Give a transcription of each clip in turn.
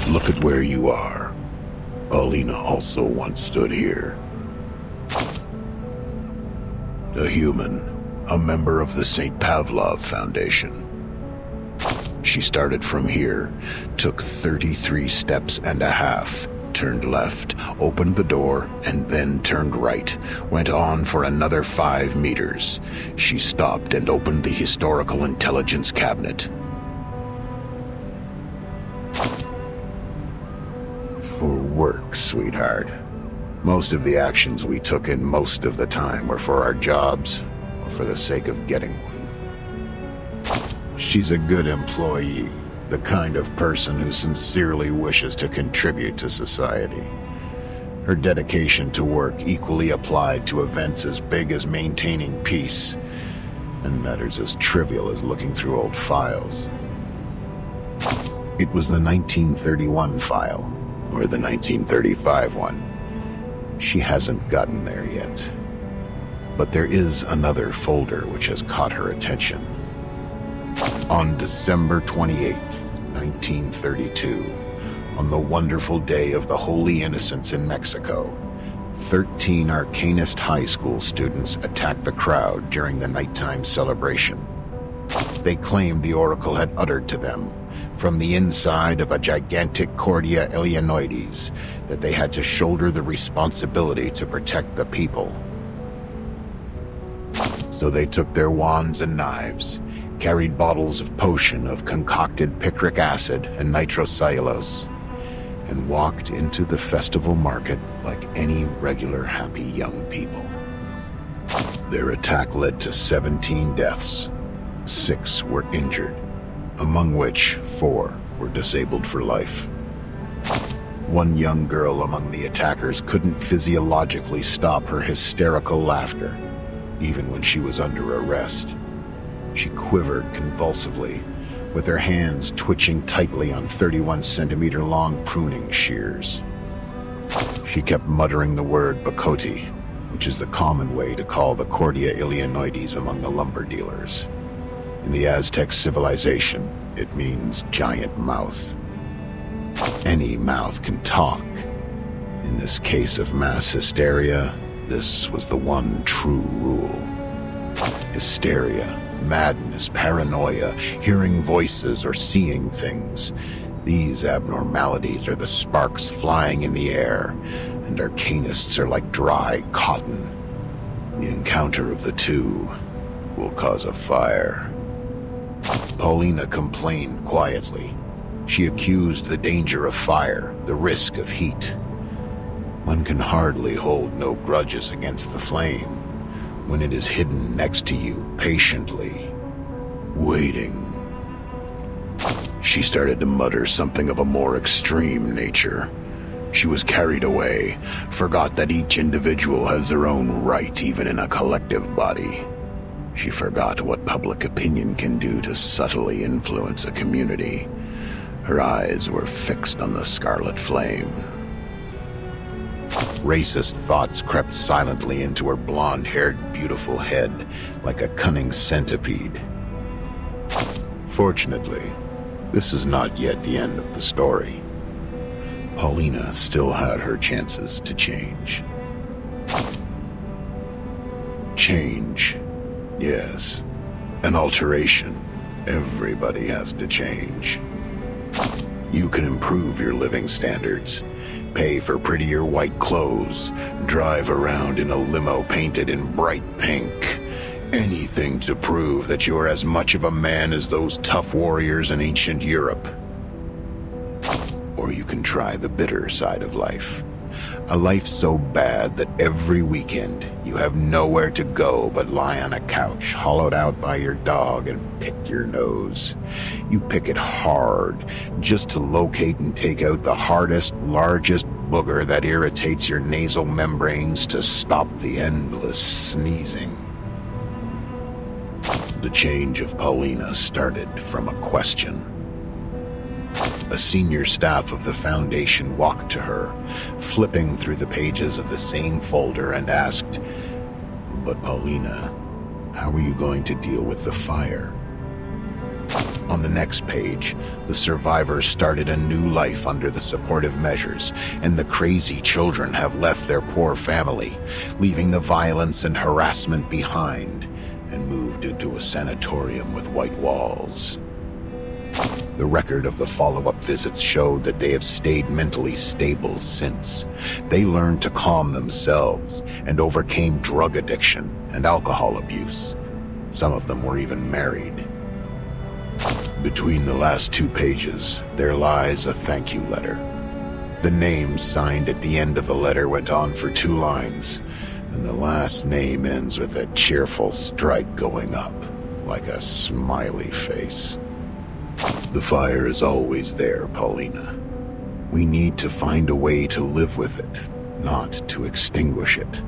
Look at where you are. Paulina also once stood here. A human, a member of the St. Pavlov Foundation. She started from here, took 33 steps and a half, turned left, opened the door, and then turned right, went on for another 5 meters. She stopped and opened the historical intelligence cabinet. For work, sweetheart. Most of the actions we took in most of the time were for our jobs, or for the sake of getting one. She's a good employee, the kind of person who sincerely wishes to contribute to society. Her dedication to work equally applied to events as big as maintaining peace, and matters as trivial as looking through old files. It was the 1931 file, or the 1935 one. She hasn't gotten there yet. But there is another folder which has caught her attention. On December 28th, 1932, on the wonderful day of the Holy Innocents in Mexico, 13 Arcanist High School students attacked the crowd during the nighttime celebration. They claimed the oracle had uttered to them, from the inside of a gigantic Cordia Illinoides, that they had to shoulder the responsibility to protect the people. So they took their wands and knives, carried bottles of potion of concocted picric acid and nitrocellulose, and walked into the festival market like any regular happy young people. Their attack led to 17 deaths. 6 were injured, among which 4 were disabled for life. One young girl among the attackers couldn't physiologically stop her hysterical laughter, even when she was under arrest. She quivered convulsively, with her hands twitching tightly on 31-centimeter-long pruning shears. She kept muttering the word Bacote, which is the common way to call the Cordia Illinoides among the lumber dealers. In the Aztec civilization, it means giant mouth. Any mouth can talk. In this case of mass hysteria, this was the one true rule. Hysteria, madness, paranoia, hearing voices or seeing things. These abnormalities are the sparks flying in the air, and Arcanists are like dry cotton. The encounter of the two will cause a fire. Paulina complained quietly. She accused the danger of fire, the risk of heat. One can hardly hold no grudges against the flame when it is hidden next to you patiently, waiting. She started to mutter something of a more extreme nature. She was carried away, forgot that each individual has their own right even in a collective body. She forgot what public opinion can do to subtly influence a community. Her eyes were fixed on the scarlet flame. Racist thoughts crept silently into her blonde-haired, beautiful head like a cunning centipede. Fortunately, this is not yet the end of the story. Paulina still had her chances to change. Change. Yes, an alteration. Everybody has to change. You can improve your living standards, pay for prettier white clothes, drive around in a limo painted in bright pink. Anything to prove that you're as much of a man as those tough warriors in ancient Europe. Or you can try the bitter side of life. A life so bad that every weekend you have nowhere to go but lie on a couch hollowed out by your dog and pick your nose. You pick it hard just to locate and take out the hardest, largest booger that irritates your nasal membranes to stop the endless sneezing. The change of Paulina started from a question. A senior staff of the Foundation walked to her, flipping through the pages of the same folder, and asked, "But Paulina, how are you going to deal with the fire?" On the next page, the survivors started a new life under the supportive measures, and the crazy children have left their poor family, leaving the violence and harassment behind, and moved into a sanatorium with white walls. The record of the follow-up visits showed that they have stayed mentally stable since. They learned to calm themselves and overcame drug addiction and alcohol abuse. Some of them were even married. Between the last 2 pages, there lies a thank you letter. The name signed at the end of the letter went on for 2 lines, and the last name ends with a cheerful strike going up, like a smiley face. The fire is always there, Paulina. We need to find a way to live with it, not to extinguish it.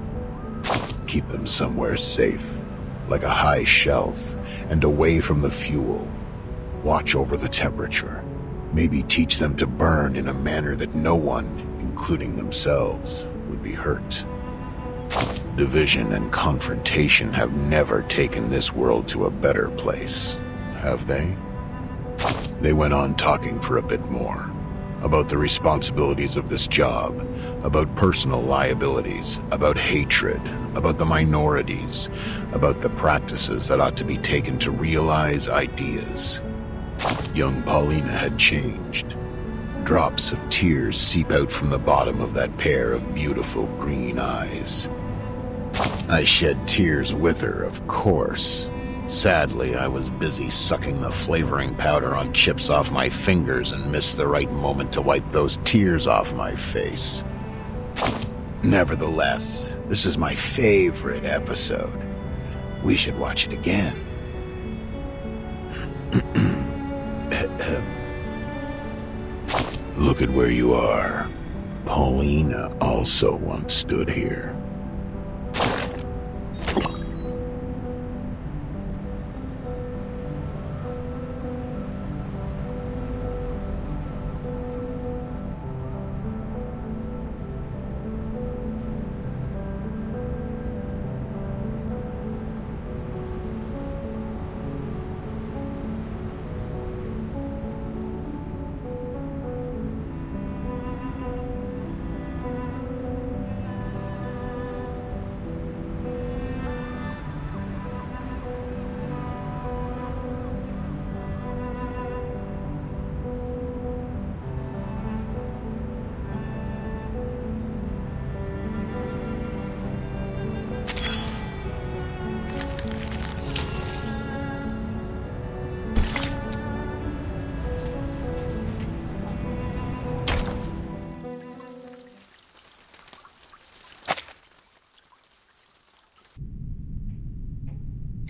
Keep them somewhere safe, like a high shelf, and away from the fuel. Watch over the temperature. Maybe teach them to burn in a manner that no one, including themselves, would be hurt. Division and confrontation have never taken this world to a better place, have they? They went on talking for a bit more, about the responsibilities of this job, about personal liabilities, about hatred, about the minorities, about the practices that ought to be taken to realize ideas. Young Paulina had changed. Drops of tears seep out from the bottom of that pair of beautiful green eyes. I shed tears with her, of course. Sadly, I was busy sucking the flavoring powder on chips off my fingers and missed the right moment to wipe those tears off my face. Nevertheless, this is my favorite episode. We should watch it again. Look at where you are. Paulina also once stood here.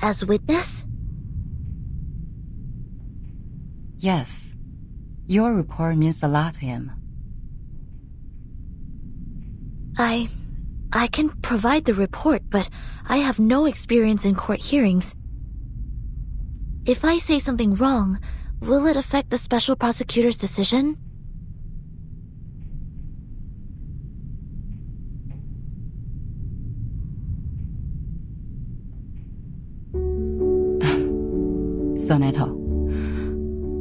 As witness? Yes. Your report means a lot to him. I can provide the report, but I have no experience in court hearings. If I say something wrong, will it affect the special prosecutor's decision? Soneto,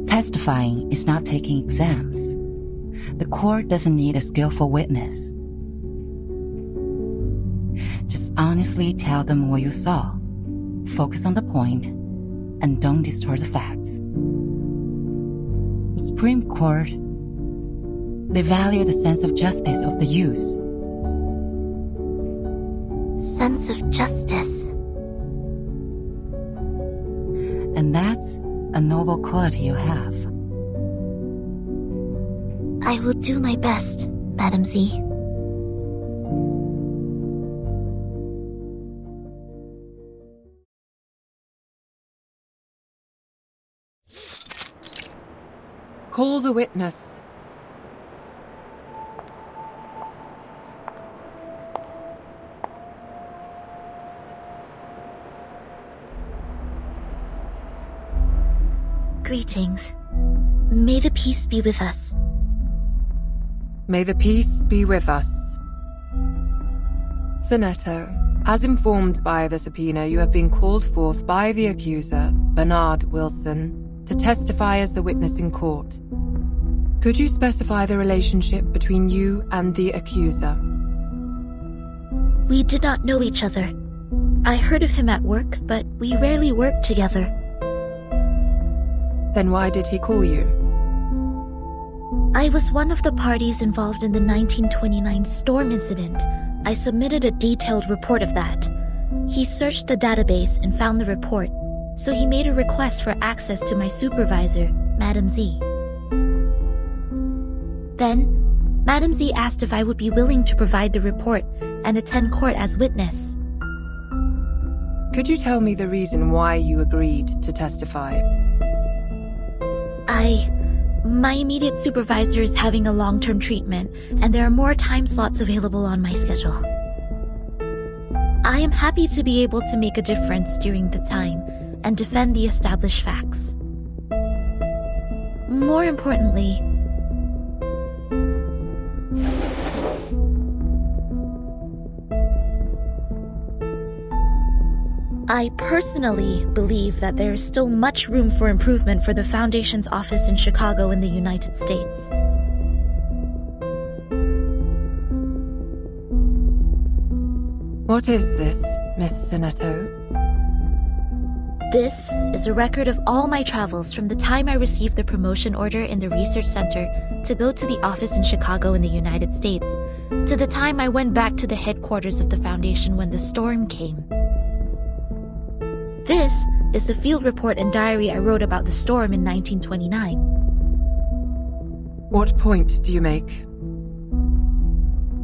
testifying is not taking exams. The court doesn't need a skillful witness. Just honestly tell them what you saw. Focus on the point, and don't distort the facts. The Supreme Court, they value the sense of justice of the youth. Sense of justice. And that's a noble quality you have. I will do my best, Madam Z. Call the witness. Greetings. May the peace be with us. May the peace be with us. Soneto, as informed by the subpoena, you have been called forth by the accuser, Bernard Wilson, to testify as the witness in court. Could you specify the relationship between you and the accuser? We did not know each other. I heard of him at work, but we rarely worked together. Then why did he call you? I was one of the parties involved in the 1929 storm incident. I submitted a detailed report of that. He searched the database and found the report, so he made a request for access to my supervisor, Madam Z. Then, Madam Z asked if I would be willing to provide the report and attend court as witness. Could you tell me the reason why you agreed to testify? My immediate supervisor is having a long-term treatment, and there are more time slots available on my schedule. I am happy to be able to make a difference during the time and defend the established facts. More importantly, I personally believe that there is still much room for improvement for the Foundation's office in Chicago in the United States. What is this, Miss Sinetto? This is a record of all my travels from the time I received the promotion order in the research center to go to the office in Chicago in the United States, to the time I went back to the headquarters of the Foundation when the storm came. This is the field report and diary I wrote about the storm in 1929. What point do you make?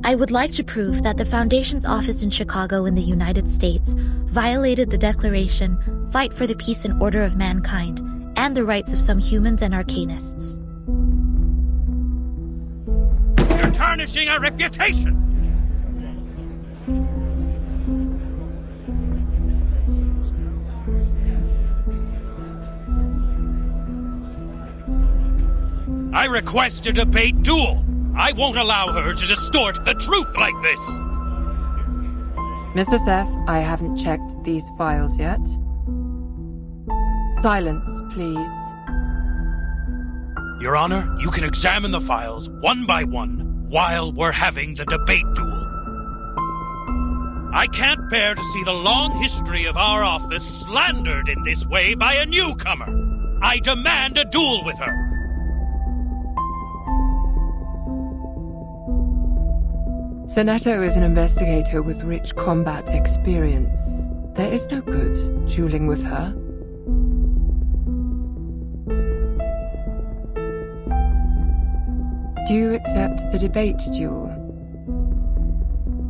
I would like to prove that the Foundation's office in Chicago in the United States violated the Declaration, Fight for the Peace and Order of Mankind, and the rights of some humans and arcanists. You're tarnishing our reputation! I request a debate duel. I won't allow her to distort the truth like this. Mrs. F., I haven't checked these files yet. Silence, please. Your Honor, you can examine the files one by one while we're having the debate duel. I can't bear to see the long history of our office slandered in this way by a newcomer. I demand a duel with her. Sinetto is an investigator with rich combat experience. There is no good dueling with her. Do you accept the debate duel?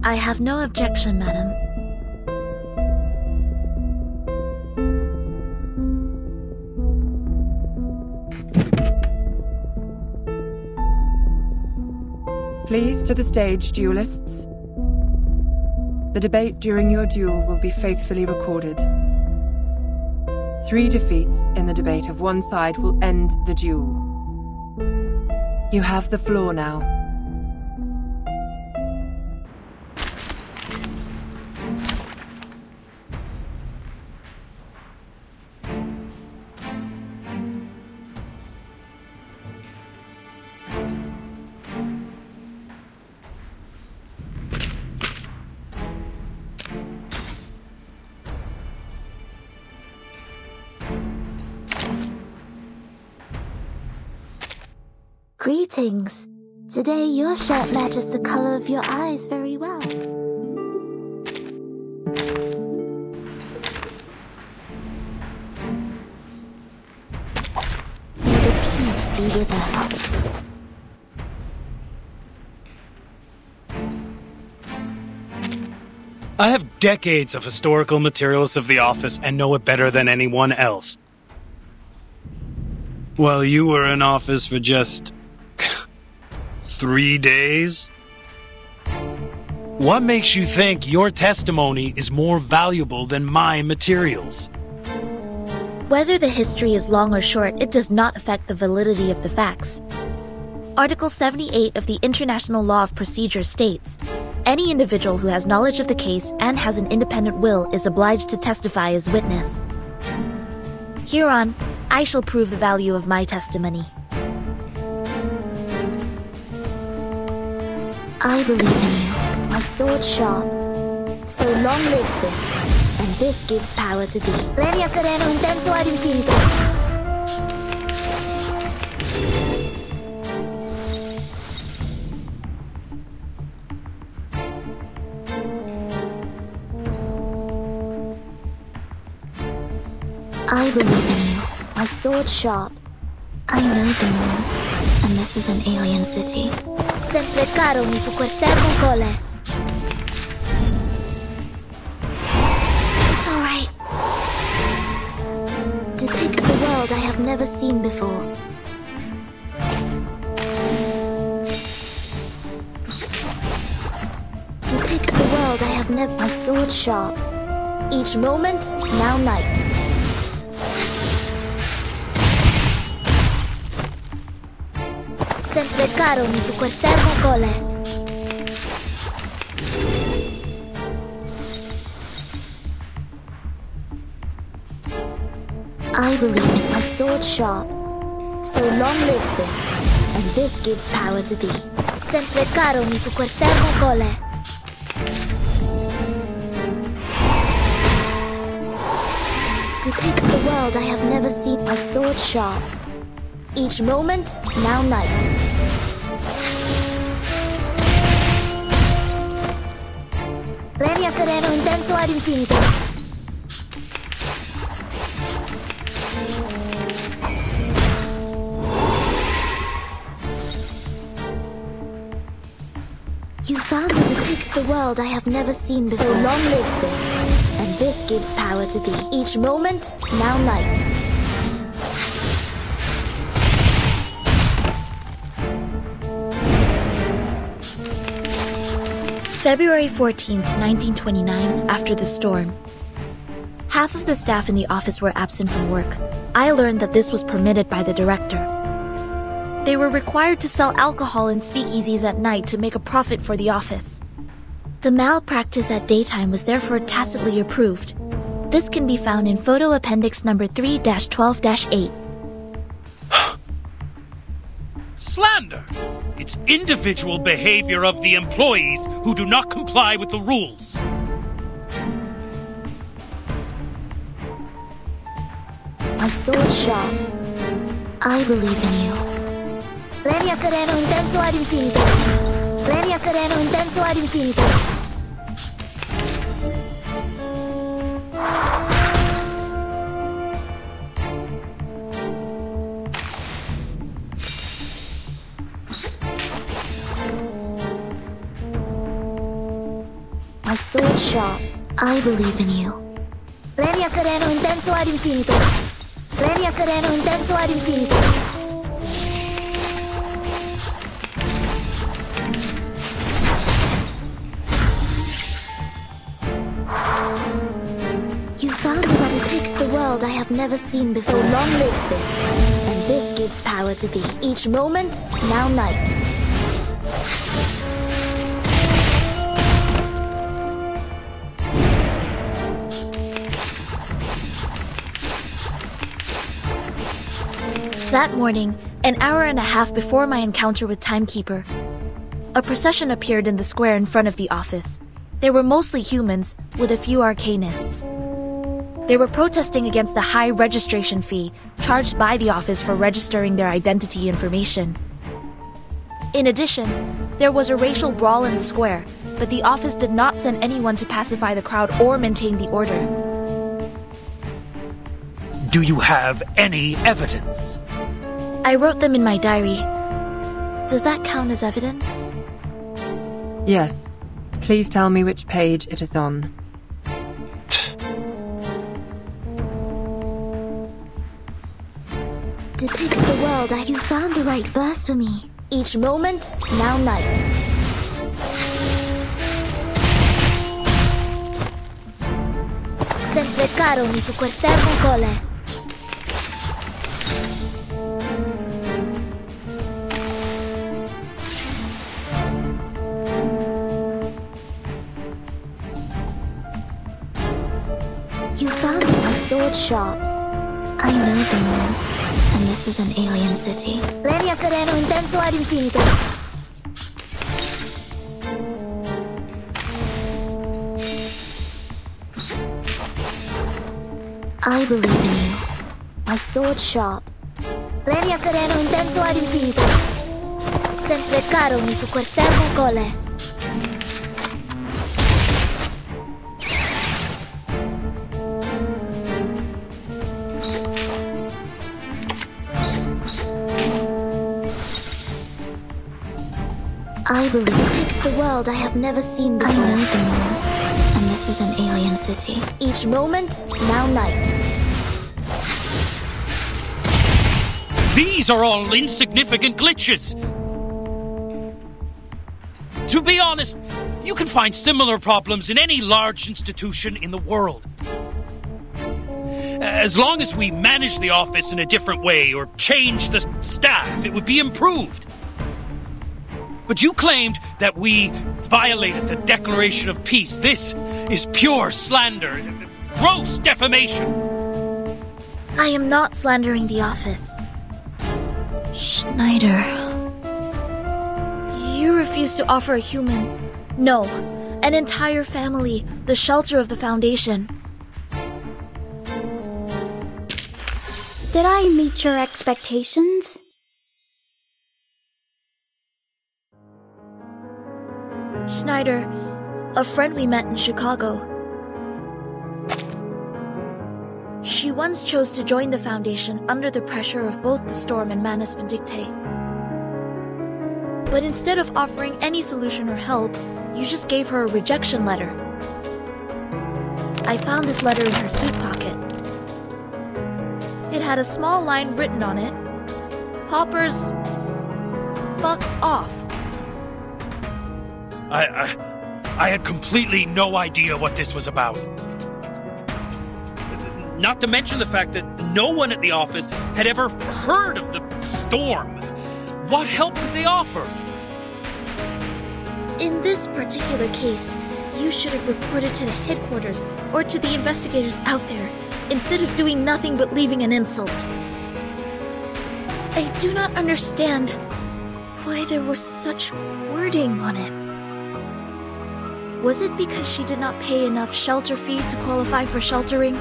I have no objection, madam. Please to the stage, duelists. The debate during your duel will be faithfully recorded. 3 defeats in the debate of one side will end the duel. You have the floor now. Greetings. Today your shirt matches the color of your eyes very well. May the peace be with us. I have decades of historical materials of the office and know it better than anyone else. Well, you were in office for just 3 days? What makes you think your testimony is more valuable than my materials? Whether the history is long or short, it does not affect the validity of the facts. Article 78 of the International Law of Procedure states, any individual who has knowledge of the case and has an independent will is obliged to testify as witness. Hereon, I shall prove the value of my testimony. I believe in you, my sword sharp. So long lives this, and this gives power to thee. Legna sereno intenso ad infinito. I believe in you, my sword sharp. I know the moon, and this is an alien city. Sempre caro mi fu quest'ermo cole. It's all right. Depict the world I have never seen before. Depict the world I have never. My sword sharp. Each moment, now night. Sempre caro mi fu quest'ermo cole. I believe in my sword sharp. So long lives this, and this gives power to thee. Sempre caro mi fu quest'ermo cole. Depict the world I have never seen. My sword sharp. Each moment, now night. Legna sereno intenso ad infinito. You found to depict the world I have never seen before. So long lives this, and this gives power to thee. Each moment, now night. February 14th, 1929, after the storm. Half of the staff in the office were absent from work. I learned that this was permitted by the director. They were required to sell alcohol in speakeasies at night to make a profit for the office. The malpractice at daytime was therefore tacitly approved. This can be found in photo appendix number 3-12-8. Slander! It's individual behavior of the employees who do not comply with the rules. My sword sharp. I believe in you. Legna sereno intenso ad infinito. Legna sereno intenso ad infinito. My sword sharp. I believe in you. Legna sereno intenso ad infinito. Legna sereno intenso ad infinito. You found how to depict the world I have never seen before. So long lives this, and this gives power to thee. Each moment, now night. That morning, an hour and a half before my encounter with Timekeeper, a procession appeared in the square in front of the office. They were mostly humans, with a few arcanists. They were protesting against the high registration fee charged by the office for registering their identity information. In addition, there was a racial brawl in the square, but the office did not send anyone to pacify the crowd or maintain the order. Do you have any evidence? I wrote them in my diary. Does that count as evidence? Yes. Please tell me which page it is on. Depict the world you found the right verse for me. Each moment, now night. Sempre caro mi fu quest'ermo cole. You found my sword sharp. I know the moon, and this is an alien city. Linea sereno intenso ad infinito. I believe in you. My sword sharp. Linea sereno intenso ad infinito. Sempre caro mi fu quest'ermo cole. I believe in the world I have never seen before. I know the moon, and this is an alien city. Each moment, now night. These are all insignificant glitches. To be honest, you can find similar problems in any large institution in the world. As long as we manage the office in a different way or change the staff, it would be improved. But you claimed that we violated the Declaration of Peace. This is pure slander, gross defamation. I am not slandering the office. Schneider. You refuse to offer a human, no, an entire family, the shelter of the Foundation. Did I meet your expectations? Schneider, a friend we met in Chicago. She once chose to join the Foundation under the pressure of both the Storm and Manus Vindictae. But instead of offering any solution or help, you just gave her a rejection letter. I found this letter in her suit pocket. It had a small line written on it. Poppers, fuck off. I had completely no idea what this was about. Not to mention the fact that no one at the office had ever heard of the Storm. What help could they offer? In this particular case, you should have reported to the headquarters or to the investigators out there, instead of doing nothing but leaving an insult. I do not understand why there was such wording on it. Was it because she did not pay enough shelter fee to qualify for sheltering?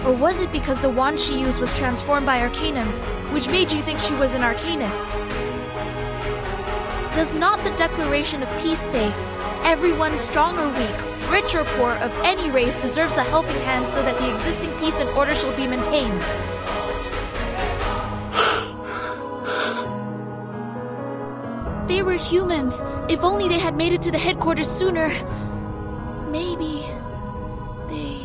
Or was it because the wand she used was transformed by Arcanum, which made you think she was an Arcanist? Does not the Declaration of Peace say, everyone strong or weak, rich or poor, of any race deserves a helping hand so that the existing peace and order shall be maintained? They were humans. If only they had made it to the headquarters sooner. Maybe they...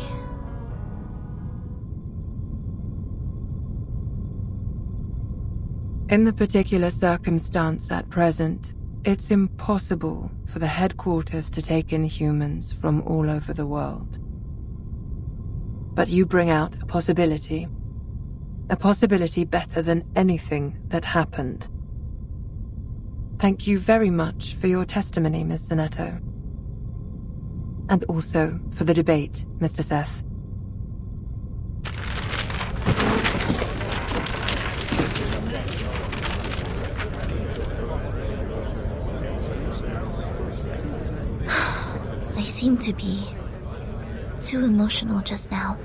In the particular circumstance at present, it's impossible for the headquarters to take in humans from all over the world. But you bring out a possibility better than anything that happened. Thank you very much for your testimony, Ms. Zanetto. And also for the debate, Mr. Seth. I seem to be too emotional just now.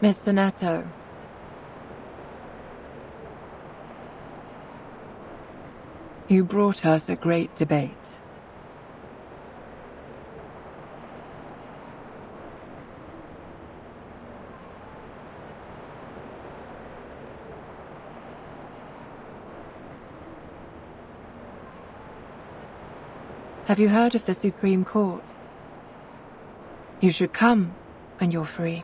Miss Zanetto. You brought us a great debate. Have you heard of the Supreme Court? You should come when you're free.